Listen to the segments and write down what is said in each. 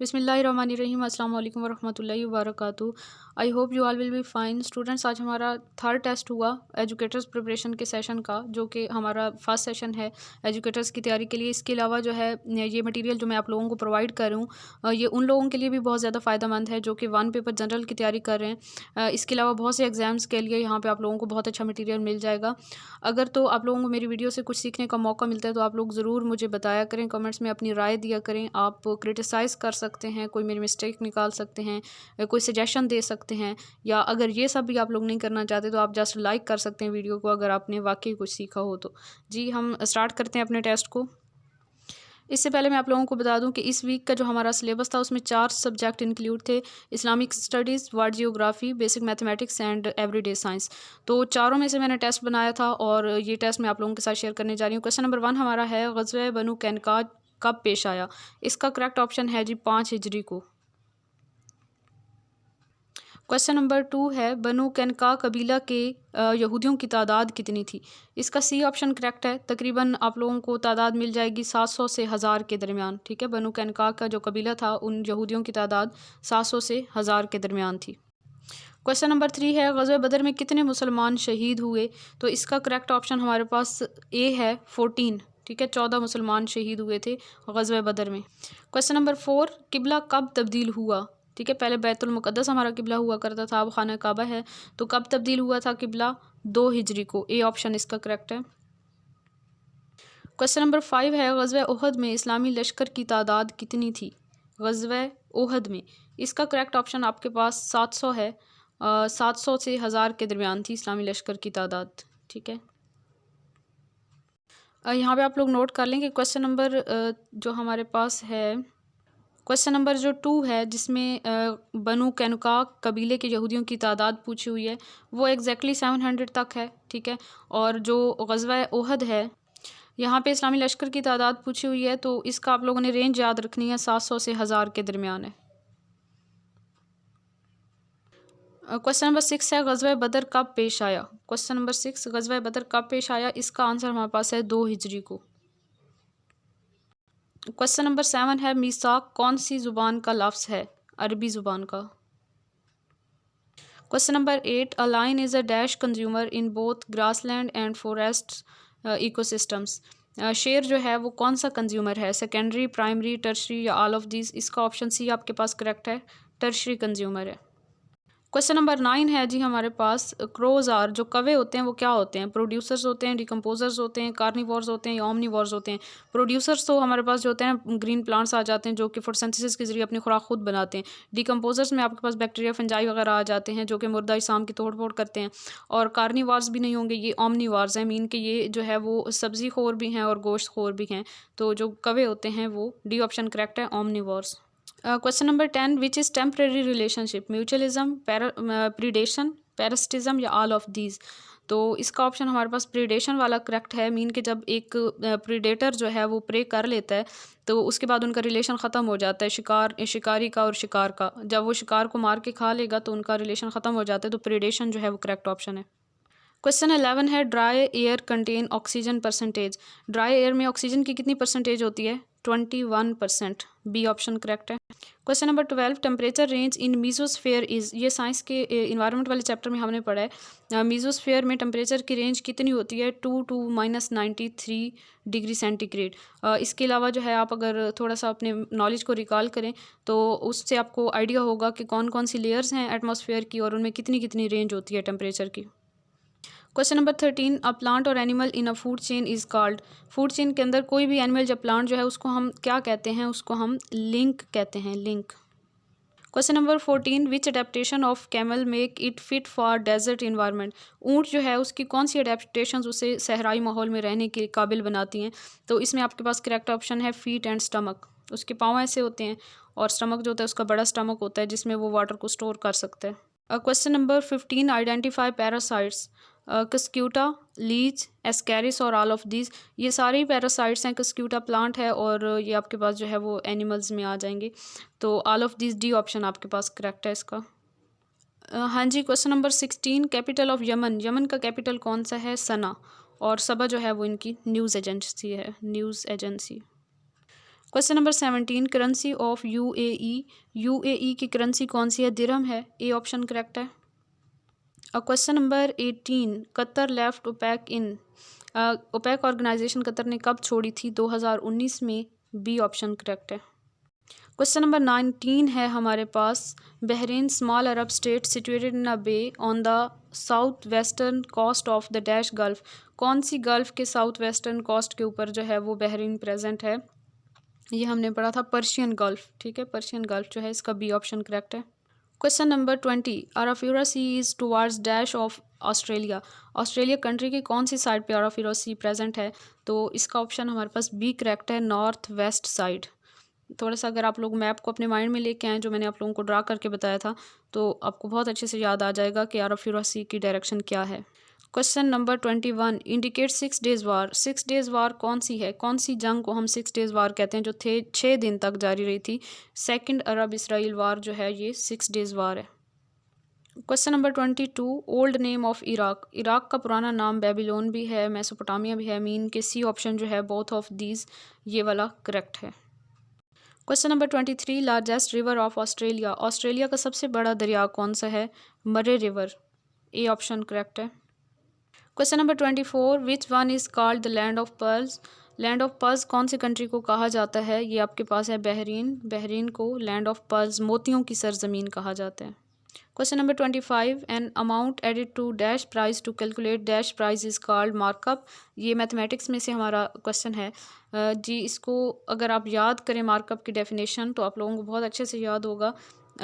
बिस्मिल्लाहिर्रहमानिर्रहीम अस्सलाम वालेकुम वरहमतुल्लाहि वबरकातुहू। I hope you all will be fine. Students, आज हमारा थर्ड टेस्ट हुआ एजुकेटर्स प्रिपरेशन के सेशन का, जो कि हमारा फर्स्ट सेशन है एजुकेटर्स की तैयारी के लिए। इसके अलावा जो है ये मटेरियल जो मैं आप लोगों को प्रोवाइड कर रही हूँ, ये उन लोगों के लिए भी बहुत ज़्यादा फ़ायदेमंद है जो कि वन पेपर जनरल की तैयारी कर रहे हैं। इसके अलावा बहुत से एग्ज़ाम्स के लिए यहाँ पर आप लोगों को बहुत अच्छा मटीरियल मिल जाएगा। अगर तो आप लोगों को मेरी वीडियो से कुछ सीखने का मौका मिलता है तो आप लोग ज़रूर मुझे बताया करें, कमेंट्स में अपनी राय दिया करें। आप क्रिटिसाइज़ कर सकते हैं, कोई मेरी मिस्टेक निकाल सकते हैं, कोई सजेशन दे सकते हैं, या अगर ये सब भी आप लोग नहीं करना चाहते तो आप जस्ट लाइक कर सकते हैं वीडियो को, अगर आपने वाकई कुछ सीखा हो तो। जी, हम स्टार्ट करते हैं अपने टेस्ट को। इससे पहले मैं आप लोगों को बता दूं कि इस वीक का जो हमारा सिलेबस था उसमें 4 सब्जेक्ट इंक्लूड थे: Islamic studies, world geography, basic mathematics and everyday science. तो चारों में से मैंने टेस्ट बनाया था और ये टेस्ट मैं आप लोगों के साथ शेयर करने जा रही हूँ। क्वेश्चन नंबर 1 हमारा है, ग़ज़वे बनु कैनुक़ा कब पेश आया? इसका करेक्ट ऑप्शन है जी 5 हिजरी को। क्वेश्चन नंबर 2 है, बनु कैनुक़ा कबीला के यहूदियों की तादाद कितनी थी? इसका सी ऑप्शन करेक्ट है। तकरीबन आप लोगों को तादाद मिल जाएगी 700 से 1000 के दरमियान। ठीक है, बनु कैनुक़ा का जो कबीला था उन यहूदियों की तादाद 700 से 1000 के दरमियान थी। क्वेश्चन नंबर 3 है, ग़ज़वे बदर में कितने मुसलमान शहीद हुए? तो इसका करेक्ट ऑप्शन हमारे पास ए है 14। ठीक है, 14 मुसलमान शहीद हुए थे ग़ज़वे बदर में। क्वेश्चन नंबर 4, किबला कब तब्दील हुआ? ठीक है, पहले बैतुल मुक़द्दस हमारा किबला हुआ करता था, अब खाना काबा है। तो कब तब्दील हुआ था किबला? 2 हिजरी को। ए ऑप्शन इसका करेक्ट है। क्वेश्चन नंबर 5 है, ग़ज़वे उहद में इस्लामी लश्कर की तादाद कितनी थी? ग़ज़वे उहद में, इसका करेक्ट ऑप्शन आपके पास 700 है। 700 से 1000 के दरमियान थी इस्लामी लश्कर की तादाद। ठीक है, यहाँ पे आप लोग नोट कर लें कि क्वेश्चन नंबर जो हमारे पास है, क्वेश्चन नंबर जो 2 है जिसमें बनु कैनुक़ा कबीले के यहूदियों की तादाद पूछी हुई है, वो एग्जैक्टली 700 तक है। ठीक है, और जो ग़ज़वा उहद है यहाँ पे इस्लामी लश्कर की तादाद पूछी हुई है, तो इसका आप लोगों ने रेंज याद रखनी है, 700 से 1000 के दरमियान है। क्वेश्चन नंबर 6 है, ग़ज़वा बदर कब पेश आया? क्वेश्चन नंबर 6, ग़ज़वा बदर कब पेश आया? इसका आंसर हमारे पास है 2 हिजरी को। क्वेश्चन नंबर 7 है, मीसाक कौन सी ज़ुबान का लफ्ज़ है? अरबी ज़ुबान का। Question number 8, a lion is a dash consumer in both grassland and forest ecosystems. शेर जो है वो कौन सा कंज्यूमर है? सेकेंडरी, प्राइमरी, टर्शरी या ऑल ऑफ दीज? इसका ऑप्शन सी आपके पास करेक्ट है, टर्शरी कंज्यूमर है। क्वेश्चन नंबर 9 है जी हमारे पास, क्रोज आर जो कौवे होते हैं वो क्या होते हैं? प्रोड्यूसर्स होते हैं, डिकम्पोजर्स होते हैं, कार्निवोर्स होते हैं या ओमनिवोर्स होते हैं? प्रोड्यूसर्स तो हमारे पास जो होते हैं ग्रीन प्लांट्स आ जाते हैं जो कि फोटोसिंथेसिस के जरिए अपनी खुराक खुद बनाते हैं। डिकम्पोजर्स में आपके पास बैक्टीरिया, फंजाई वगैरह आ जाते हैं जो कि मुर्दा अजसाम की तोड़ फोड़ करते हैं। और कार्निवोर्स भी नहीं होंगे, ये ओमनिवोर्स हैं, मीन कि ये जो है वो सब्ज़ी खोर भी हैं और गोश्त खोर भी हैं। तो जो कौवे होते हैं वो डी ऑप्शन करेक्ट है, omnivores. Question number 10, which is temporary relationship? Mutualism, predation, parasitism या ऑल ऑफ दीज? तो इसका ऑप्शन हमारे पास प्रीडेशन वाला करेक्ट है, मीन कि जब एक प्रीडेटर जो है वो प्रे कर लेता है तो उसके बाद उनका रिलेशन ख़त्म हो जाता है, शिकारी का और शिकार का। जब वो शिकार को मार के खा लेगा तो उनका रिलेशन ख़त्म हो जाता है, तो प्रीडेशन जो है वो करेक्ट ऑप्शन है। क्वेश्चन 11 है, dry air contain oxygen percentage. Dry air में ऑक्सीजन की कितनी परसेंटेज होती है? 21%। बी ऑप्शन करेक्ट है। Question number 12, temperature range in mesosphere is. ये साइंस के इन्वायरमेंट वाले चैप्टर में हमने पढ़ा है। मीजोस्फेयर में टेम्परेचर की रेंज कितनी होती है? 2 to -93 डिग्री सेंटीग्रेड। इसके अलावा जो है आप अगर थोड़ा सा अपने नॉलेज को रिकॉल करें तो उससे आपको आइडिया होगा कि कौन कौन सी लेयर्स हैं एटमॉस्फेयर की और उनमें कितनी कितनी रेंज होती है टेम्परेचर की। क्वेश्चन नंबर 13, अ प्लांट और animal in a food chain is called. Food chain के अंदर कोई भी एनिमल या प्लांट जो है उसको हम क्या कहते हैं? उसको हम लिंक कहते हैं, link. Question number 14, which adaptation of camel make it fit for desert environment. ऊँट जो है उसकी कौन सी अडेप्टेशन उसे सहराई माहौल में रहने के काबिल बनाती हैं? तो इसमें आपके पास करेक्ट ऑप्शन है फीट एंड स्टमक। उसके पाँव ऐसे होते हैं और स्टमक जो होता है उसका बड़ा स्टमक होता है जिसमें वो वाटर को स्टोर कर सकता है। Question number 15, identify parasites. Cuscuta, leech, ascaris और ऑल ऑफ दीज। ये सारे ही पैरासाइट्स हैं। कस्क्यूटा प्लांट है और ये आपके पास जो है वो एनिमल्स में आ जाएंगे। तो all of these D option आपके पास करेक्ट है इसका। हाँ जी, question number 16, capital of Yemen. Yemen का कैपिटल कौन सा है? सना। और सबा जो है वो इनकी न्यूज़ एजेंसी है, news agency. Question number 17, currency of UAE. UAE की करेंसी कौन सी है? दिरहम है। ए ऑप्शन करेक्ट है। और question number 18, Qatar left OPEC in. OPEC organization Qatar ने कब छोड़ी थी? 2019 में। बी ऑप्शन करेक्ट है। क्वेश्चन नंबर 19 है हमारे पास, Bahrain small Arab state situated in a bay on the south western coast of the dash gulf. कौन सी गल्फ के साउथ वेस्टर्न कोस्ट के ऊपर जो है वो बहरीन प्रेजेंट है? ये हमने पढ़ा था पर्शियन गल्फ। ठीक है, पर्शियन गल्फ जो है, इसका बी ऑप्शन करेक्ट है। Question number 20, Arafura sea is towards dash of Australia. Australia country की कौन सी साइड पे आराफिरा सी प्रेजेंट है? तो इसका ऑप्शन हमारे पास बी करेक्ट है, नॉर्थ वेस्ट साइड। थोड़ा सा अगर आप लोग मैप को अपने माइंड में लेके आएँ, जो मैंने आप लोगों को ड्रा करके बताया था, तो आपको बहुत अच्छे से याद आ जाएगा कि आराफिरा सी की डायरेक्शन क्या है। क्वेश्चन नंबर 21, इंडिकेट 6 डेज़ वार। 6 डेज़ वार कौन सी है? कौन सी जंग को हम 6 डेज़ वार कहते हैं, जो थे 6 दिन तक जारी रही थी? सेकंड अरब इसराइल वार जो है ये 6 डेज़ वार है। Question number 22, old name of Iraq. Iraq का पुराना नाम बेबीलोन भी है, मेसोपोटामिया भी है। मीन के सी ऑप्शन जो है बोथ ऑफ दीज, ये वाला करेक्ट है। Question number 23, largest river of Australia. Australia का सबसे बड़ा दरिया कौन सा है? मरे रिवर। ए ऑप्शन करेक्ट है। Question number 24, which one is called the land of pearls. Land of pearls कौन सी कंट्री को कहा जाता है? ये आपके पास है बहरीन। बहरीन को लैंड ऑफ पर्ल्स, मोतियों की सरजमीन कहा जाता है। Question number 25, an amount added to dash price to calculate dash price is called markup. ये मैथमेटिक्स में से हमारा क्वेश्चन है जी। इसको अगर आप याद करें मार्कअप की डेफिनेशन, तो आप लोगों को बहुत अच्छे से याद होगा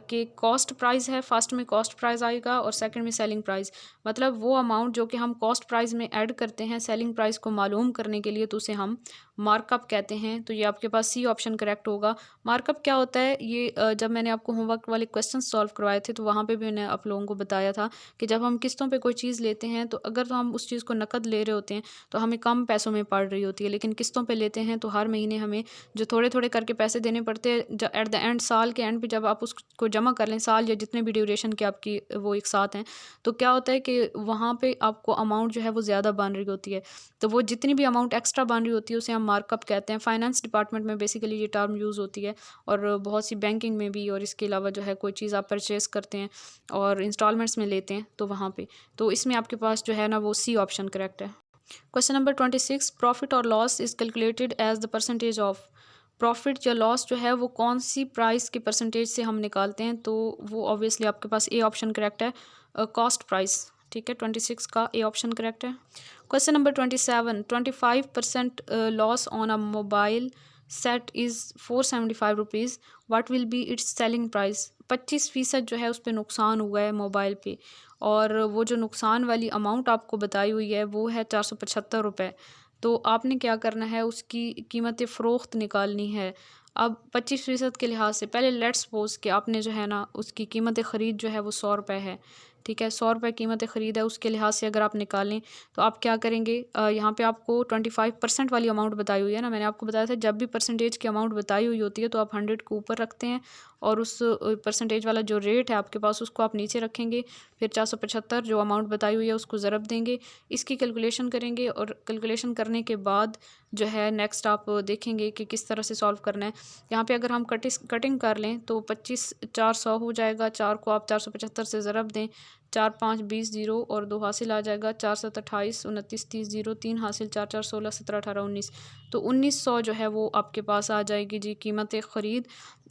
कि कॉस्ट प्राइस है, फर्स्ट में कॉस्ट प्राइस आएगा और सेकंड में सेलिंग प्राइस। मतलब वो अमाउंट जो कि हम कॉस्ट प्राइस में ऐड करते हैं सेलिंग प्राइस को मालूम करने के लिए, तो उसे हम मार्कअप कहते हैं। तो ये आपके पास सी ऑप्शन करेक्ट होगा। मार्कअप क्या होता है? ये जब मैंने आपको होमवर्क वाले क्वेश्चन सॉल्व करवाए थे, तो वहाँ पे भी मैंने आप लोगों को बताया था कि जब हम किस्तों पे कोई चीज़ लेते हैं, तो अगर तो हम उस चीज़ को नकद ले रहे होते हैं तो हमें कम पैसों में पड़ रही होती है, लेकिन किस्तों पे लेते हैं तो हर महीने हमें जो थोड़े थोड़े करके पैसे देने पड़ते हैं। एट द एंड, साल के एंड पे जब आप उसको जमा कर लें, साल या जितने भी ड्यूरेशन की आपकी वो एक साथ हैं, तो क्या होता है कि वहाँ पे आपको अमाउंट जो है वो ज़्यादा बन रही होती है। तो वो जितनी भी अमाउंट एक्स्ट्रा बन रही होती है उसे हम मार्कअप कहते हैं। फाइनेंस डिपार्टमेंट में बेसिकली ये टर्म यूज़ होती है, और बहुत सी बैंकिंग में भी, और इसके अलावा जो है कोई चीज़ आप परचेज़ करते हैं और इंस्टॉलमेंट्स में लेते हैं तो वहाँ पे, तो इसमें आपके पास जो है ना वो सी ऑप्शन करेक्ट है। क्वेश्चन नंबर 26, प्रॉफिट और loss is calculated as the percentage of. Profit या लॉस जो है वो कौन सी प्राइस के परसेंटेज से हम निकालते हैं? तो वो ऑब्वियसली आपके पास ए ऑप्शन करेक्ट है, कॉस्ट प्राइस। ठीक है, 26 का ए ऑप्शन करेक्ट है। Question number 27, 25% loss on a mobile set is 475 rupees, what will be it's selling price. 25% जो है उस पर नुकसान हुआ है मोबाइल पे, और वो जो नुकसान वाली अमाउंट आपको बताई हुई है वो है 475 रुपये। तो आपने क्या करना है, उसकी कीमत फ़रोख्त निकालनी है। अब 25% के लिहाज से पहले लेट्स सपोज कि आपने जो है ना उसकी कीमत ख़रीद जो है वो 100 रुपये है। ठीक है, 100 रुपये कीमत ख़रीद है, उसके लिहाज से अगर आप निकालें तो आप क्या करेंगे, यहाँ पे आपको 25% वाली अमाउंट बताई हुई है ना। मैंने आपको बताया था जब भी परसेंटेज की अमाउंट बताई हुई होती है तो आप 100 को ऊपर रखते हैं, और उस परसेंटेज वाला जो रेट है आपके पास उसको आप नीचे रखेंगे। फिर 475 जो अमाउंट बताई हुई है उसको ज़रब देंगे, इसकी कैलकुलेशन करेंगे, और कैलकुलेशन करने के बाद जो है नेक्स्ट आप देखेंगे कि किस तरह से सॉल्व करना है। यहाँ पे अगर हम कटिंग कर लें तो 25 4 100 हो जाएगा, 4 को आप 475 से ज़रब दें, 4 5 20 ज़ीरो और 2 हासिल आ जाएगा, 4 7 28 29 30 ज़ीरो 3 हासिल, 4 4 16 17 18 19, तो 1900 जो है वो आपके पास आ जाएगी जी कीमत ख़रीद।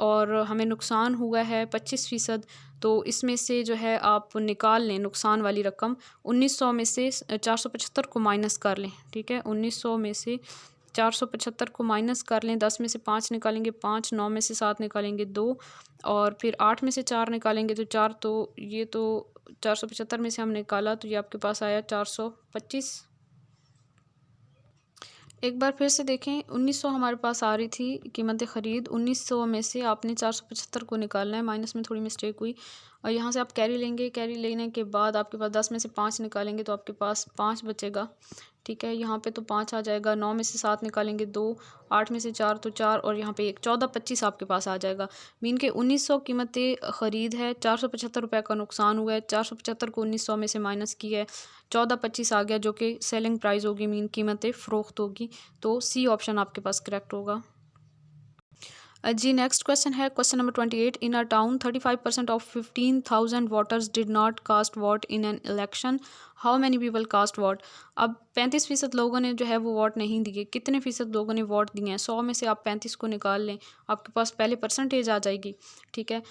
और हमें नुकसान हुआ है 25%, तो इसमें से जो है आप निकाल लें नुकसान वाली रकम। 1900 में से 475 को माइनस कर लें। ठीक है, 1900 में से 475 को माइनस कर लें, 10 में से 5 निकालेंगे 5, 9 में से 7 निकालेंगे 2, और फिर 8 में से 4 निकालेंगे तो 4, तो ये तो 475 में से हम निकाला तो ये आपके पास आया 425। एक बार फिर से देखें, 1900 हमारे पास आ रही थी कीमत ख़रीद, 1900 में से आपने 475 को निकालना है, माइनस में थोड़ी मिस्टेक हुई, और यहाँ से आप कैरी लेंगे। कैरी लेने के बाद आपके पास 10 में से 5 निकालेंगे तो आपके पास 5 बचेगा। ठीक है, यहाँ पे तो 5 आ जाएगा, 9 में से 7 निकालेंगे 2, 8 में से 4 तो 4, और यहाँ पे एक 14 25 आपके पास आ जाएगा। मीन के 1900 कीमत ख़रीद है, 475 रुपये का नुकसान हुआ है, 475 को 1900 में से माइनस किया है, 14 25 आ गया जो कि सेलिंग प्राइस होगी, मीन कीमत फ़रोख्त होगी। तो सी ऑप्शन आपके पास करेक्ट होगा। जी नेक्स्ट क्वेश्चन है question number 28। In a town 35% of 15,000 voters did not cast vote in an election, how many people cast vote. अब 35% लोगों ने जो है वो वोट नहीं दिए, कितने फ़ीसद लोगों ने वोट दिए हैं। 100 में से आप 35 को निकाल लें, आपके पास पहले परसेंटेज आ जाएगी, ठीक है।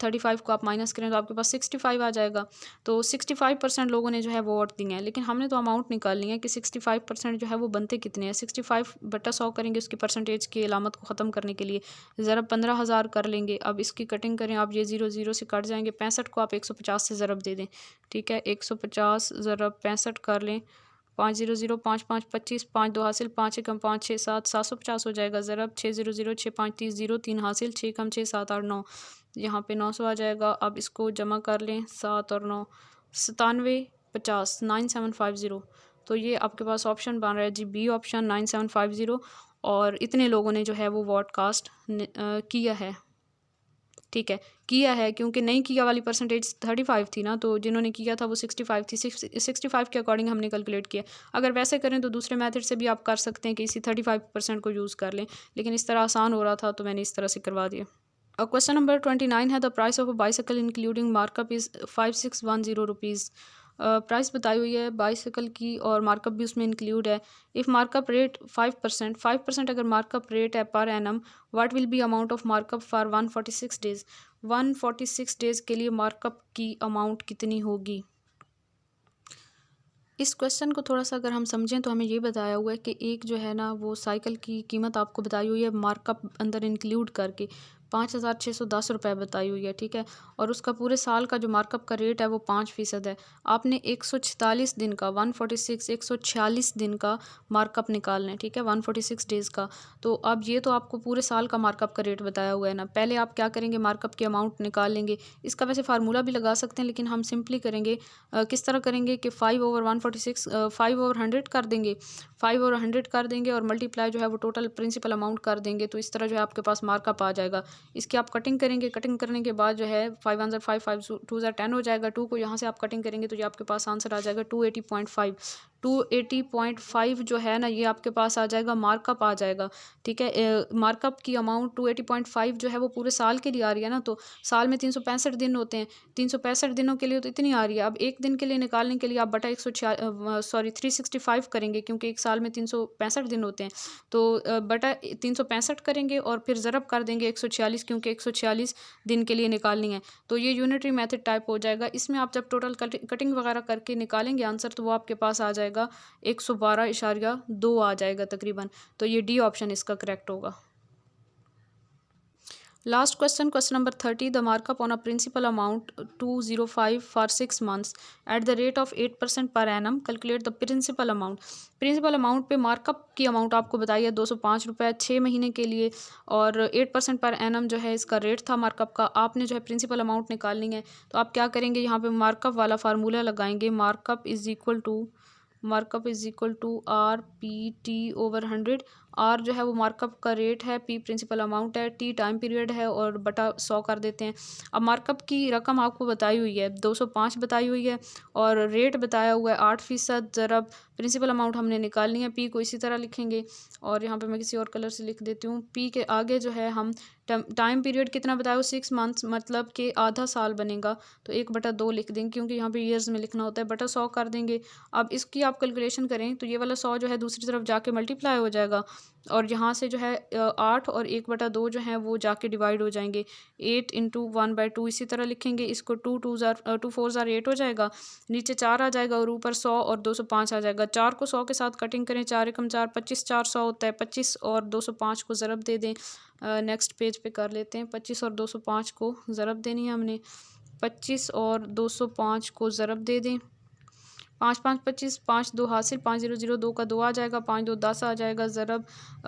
35 को आप माइनस करें तो आपके पास 65 आ जाएगा। तो 65% लोगों ने जो है वो वोट दिए हैं, लेकिन हमने तो अमाउंट निकालनी है कि 65% जो है वो बनते कितने हैं। 65/100 करेंगे उसकी परसेंटेज की अलामत को ख़त्म करने के लिए, ज़रब 15,000 कर लेंगे। अब इसकी कटिंग करें, आप ये 0 0 से कट जाएंगे। 65 को आप 150 से ज़रब दे दें, ठीक है। 150 ज़रब 65 कर लें। 5 0 0 5 5 25, 5 2 हासिल, 5 एकम 5 6 7 750 हो जाएगा। ज़रब 6 0 0 6 5 30 0 3 हासिल, 6 कम 6 7 8 9, यहाँ पे 900 आ जाएगा। अब इसको जमा कर लें, 7 और 9 97 50 9750। तो ये आपके पास ऑप्शन बन रहा है जी बी ऑप्शन 9750। और इतने लोगों ने जो है वो वोट कास्ट किया है, ठीक है। किया है क्योंकि नहीं किया वाली परसेंटेज 35 थी ना, तो जिन्होंने किया था वो 65 थी। 65 के अकॉर्डिंग हमने कैलकुलेट किया। अगर वैसे करें तो दूसरे मेथड से भी आप कर सकते हैं कि इसी 35% को यूज़ कर लें, लेकिन इस तरह आसान हो रहा था तो मैंने इस तरह से करवा दिया। क्वेश्चन नंबर 29 है the price of a bicycle including markup is 5610 rupees. Price बताई हुई है बाइसाइकिल की और मार्कअप भी उसमें इंक्लूड है। इफ़ मार्कअप रेट 5% अगर मार्कअप रेट है per annum, what will be amount of markup for 146 days. 146 days के लिए मार्कअप की अमाउंट कितनी होगी। इस क्वेश्चन को थोड़ा सा अगर हम समझें तो हमें ये बताया हुआ है कि एक जो है ना वो साइकिल की कीमत आपको बताई हुई है मार्कअप अंदर इंक्लूड करके 5,610 रुपये बताई हुई है, ठीक है। और उसका पूरे साल का जो मार्कअप का रेट है वो 5% है। आपने 146 दिन का 146 दिन का मार्कअप निकालना है, ठीक है, 146 डेज़ का। तो अब ये तो आपको पूरे साल का मार्कअप का रेट बताया हुआ है ना। पहले आप क्या करेंगे, मार्कअप की अमाउंट निकाल लेंगे। इसका वैसे फार्मूला भी लगा सकते हैं, लेकिन हम सिंपली करेंगे। किस तरह करेंगे कि 5/146 5/100 कर देंगे। 5/100 कर देंगे और मल्टीप्लाई जो है वो टोटल प्रिंसिपल अमाउंट कर देंगे। तो इस तरह जो है आपके पास मार्कअप आ जाएगा। इसकी आप कटिंग करेंगे, कटिंग करने के बाद जो है 5 1 5 5 2 10 हो जाएगा। 2 को यहाँ से आप कटिंग करेंगे तो ये आपके पास आंसर आ जाएगा 280.5। 280.5 जो है ना ये आपके पास आ जाएगा, मार्कअप आ जाएगा, ठीक है। मार्कअप की अमाउंट 280.5 जो है वो पूरे साल के लिए आ रही है ना। तो साल में 365 दिन होते हैं, 365 दिनों के लिए तो इतनी आ रही है। अब एक दिन के लिए निकालने के लिए आप बटा 365 करेंगे, क्योंकि एक साल में 365 दिन होते हैं। तो बटा 365 करेंगे और फिर ज़रब कर देंगे 146, क्योंकि 146 दिन के लिए निकालनी है। तो ये यूनिटरी मेथड टाइप हो जाएगा। इसमें आप जब टोटल कटिंग वगैरह करके निकालेंगे आंसर, तो वो आपके पास आ जाएगा 112.2 आ जाएगा तकरीबन। तो ये डी ऑप्शन इसका करेक्ट होगा। Last question, question number 30। The markup on a principal amount 205 for 6 months at the rate of 8% per annum, calculate the principal amount. Principal amount पे मार्कअप की अमाउंट आपको बताई है 205 रुपये 6 महीने के लिए, और 8% पर एनम जो है इसका रेट था मार्कअप का। आपने जो है प्रिंसिपल अमाउंट निकालनी है, तो आप क्या करेंगे, यहाँ पे मार्कअप वाला फार्मूला लगाएंगे। Markup is equal to RPT/100। R जो है वो मार्कअप का रेट है, पी प्रिंसिपल अमाउंट है, टी टाइम पीरियड है, और बटा 100 कर देते हैं। अब मार्कअप की रकम आपको बताई हुई है 205 बताई हुई है, और रेट बताया हुआ है 8%। ज़रब प्रिंसिपल अमाउंट हमने निकालनी है, पी को इसी तरह लिखेंगे, और यहाँ पे मैं किसी और कलर से लिख देती हूँ। पी के आगे जो है हम टाइम पीरियड कितना बताया हो 6 मंथ्स, मतलब कि आधा साल बनेगा, तो 1/2 लिख देंगे, क्योंकि यहाँ पे ईयर्स में लिखना होता है। बटा 100 कर देंगे। अब इसकी आप कैलकुलेशन करें तो ये वाला 100 जो है दूसरी तरफ जाके मल्टीप्लाई हो जाएगा, और यहाँ से जो है 8 और 1/2 जो है वो जाके डिवाइड हो जाएंगे। 8 × 1/2 इसी तरह लिखेंगे इसको। 2 4 ज़ार 8 हो जाएगा, नीचे 4 आ जाएगा, और ऊपर 100 और 205 आ जाएगा। 4 को 100 के साथ कटिंग करें, 4 एकम 4 25, 4 100 होता है। 25 और 205 को ज़रब दे दें। नेक्स्ट पेज पे कर लेते हैं। 25 और 205 को ज़रब देनी है हमने। 25 और 205 को ज़रब दे दें। 5 5 25, 5 2 हासिल, 5 0 0 2 का 2 आ जाएगा, 5 2 10 आ जाएगा। ज़रब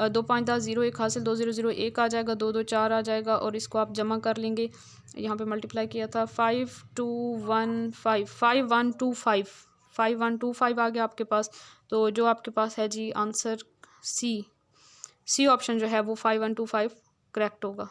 2 5 10 0 1 हासिल, 2 0 0 1 आ जाएगा, 2 2 4 आ जाएगा, और इसको आप जमा कर लेंगे। यहाँ पे मल्टीप्लाई किया था 5 2 1 5 5 1 2 5 5 1 2 5 आ गया आपके पास। तो जो आपके पास है जी आंसर सी ऑप्शन जो है वो 5 1 2 5 करेक्ट होगा।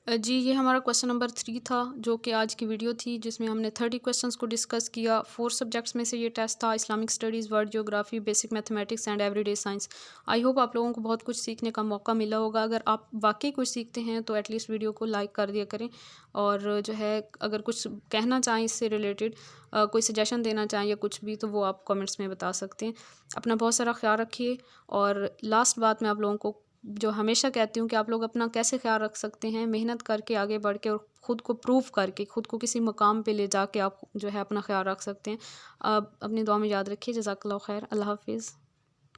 जी, ये हमारा क्वेश्चन नंबर 3 था, जो कि आज की वीडियो थी, जिसमें हमने 30 क्वेश्चंस को डिस्कस किया। 4 सब्जेक्ट्स में से ये टेस्ट था, Islamic studies, world geography, basic mathematics and everyday science. I hope आप लोगों को बहुत कुछ सीखने का मौका मिला होगा। अगर आप वाक़ई कुछ सीखते हैं तो एटलीस्ट वीडियो को लाइक कर दिया करें, और जो है अगर कुछ कहना चाहें इससे रिलेटेड, कोई सजेशन देना चाहें या कुछ भी, तो वो आप कमेंट्स में बता सकते हैं। अपना बहुत सारा ख़्याल रखिए। और लास्ट बात मैं आप लोगों को जो हमेशा कहती हूँ कि आप लोग अपना कैसे ख्याल रख सकते हैं, मेहनत करके, आगे बढ़ के, और ख़ुद को प्रूव करके, ख़ुद को किसी मकाम पे ले जाके आप जो है अपना ख्याल रख सकते हैं। अपनी दुआ में याद रखिए। जज़ाकल्लाह खैर। अल्लाह हाफ़िज़।